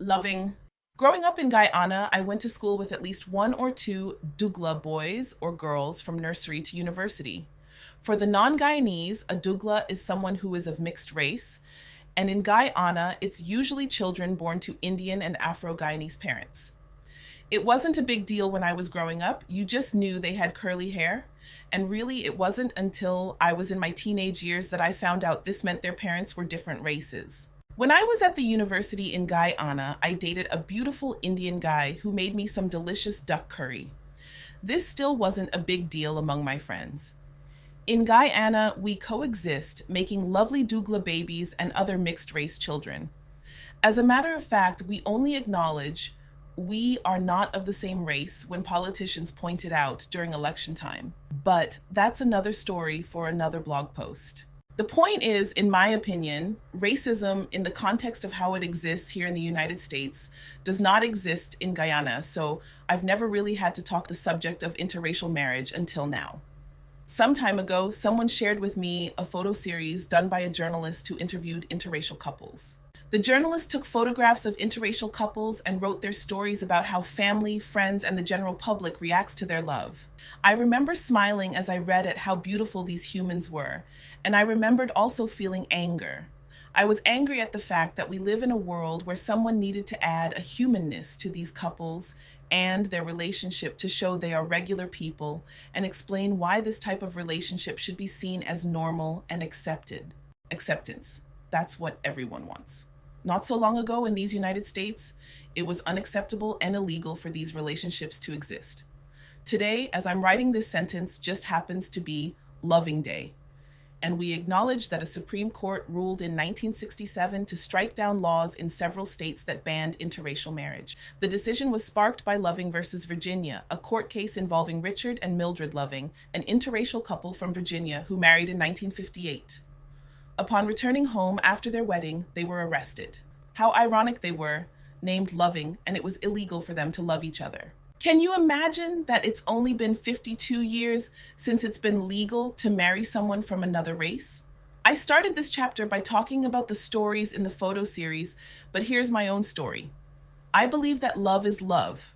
Loving. Growing up in Guyana, I went to school with at least one or two Dougla boys or girls from nursery to university. For the non Guyanese, a Dougla is someone who is of mixed race, and in Guyana, it's usually children born to Indian and Afro Guyanese parents. It wasn't a big deal when I was growing up, you just knew they had curly hair. And really, it wasn't until I was in my teenage years that I found out this meant their parents were different races. When I was at the university in Guyana, I dated a beautiful Indian guy who made me some delicious duck curry. This still wasn't a big deal among my friends. In Guyana, we coexist, making lovely Dougla babies and other mixed race children. As a matter of fact, we only acknowledge we are not of the same race when politicians point it out during election time. But that's another story for another blog post. The point is, in my opinion, racism in the context of how it exists here in the United States does not exist in Guyana, so I've never really had to talk the subject of interracial marriage until now. Some time ago, someone shared with me a photo series done by a journalist who interviewed interracial couples. The journalist took photographs of interracial couples and wrote their stories about how family, friends, and the general public reacts to their love. I remember smiling as I read at how beautiful these humans were, and I remembered also feeling anger. I was angry at the fact that we live in a world where someone needed to add a humanness to these couples and their relationship to show they are regular people and explain why this type of relationship should be seen as normal and accepted. Acceptance. That's what everyone wants. Not so long ago in these United States, it was unacceptable and illegal for these relationships to exist. Today, as I'm writing this sentence, just happens to be Loving Day. And we acknowledge that a Supreme Court ruled in 1967 to strike down laws in several states that banned interracial marriage. The decision was sparked by Loving versus Virginia, a court case involving Richard and Mildred Loving, an interracial couple from Virginia who married in 1958. Upon returning home after their wedding, they were arrested. How ironic they were, named Loving, and it was illegal for them to love each other. Can you imagine that it's only been 52 years since it's been legal to marry someone from another race? I started this chapter by talking about the stories in the photo series, but here's my own story. I believe that love is love,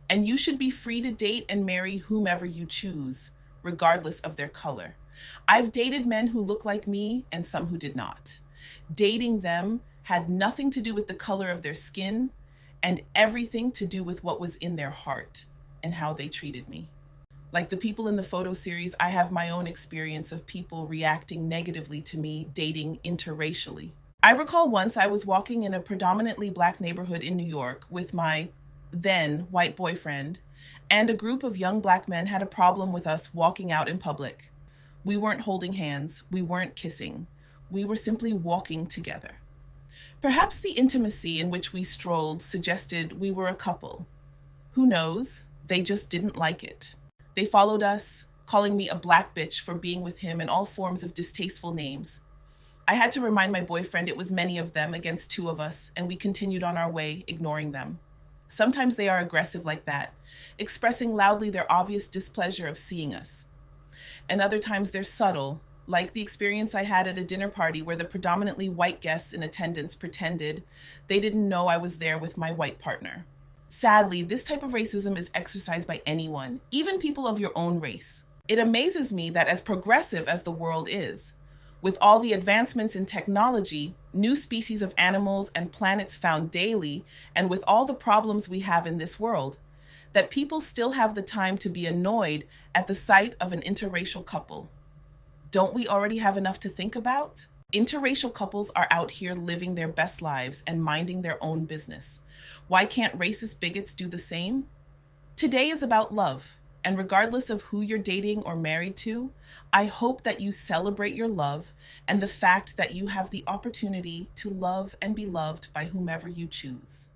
and you should be free to date and marry whomever you choose, regardless of their color. I've dated men who look like me and some who did not. Dating them had nothing to do with the color of their skin and everything to do with what was in their heart and how they treated me. Like the people in the photo series, I have my own experience of people reacting negatively to me dating interracially. I recall once I was walking in a predominantly Black neighborhood in New York with my then white boyfriend, and a group of young Black men had a problem with us walking out in public. We weren't holding hands, we weren't kissing, we were simply walking together. Perhaps the intimacy in which we strolled suggested we were a couple. Who knows? They just didn't like it. They followed us, calling me a black bitch for being with him and all forms of distasteful names. I had to remind my boyfriend it was many of them against two of us, and we continued on our way, ignoring them. Sometimes they are aggressive like that, expressing loudly their obvious displeasure of seeing us. And other times they're subtle, like the experience I had at a dinner party where the predominantly white guests in attendance pretended they didn't know I was there with my white partner. Sadly, this type of racism is exercised by anyone, even people of your own race. It amazes me that as progressive as the world is, with all the advancements in technology, new species of animals and planets found daily, and with all the problems we have in this world, that people still have the time to be annoyed at the sight of an interracial couple. Don't we already have enough to think about? Interracial couples are out here living their best lives and minding their own business. Why can't racist bigots do the same? Today is about love, and regardless of who you're dating or married to, I hope that you celebrate your love and the fact that you have the opportunity to love and be loved by whomever you choose.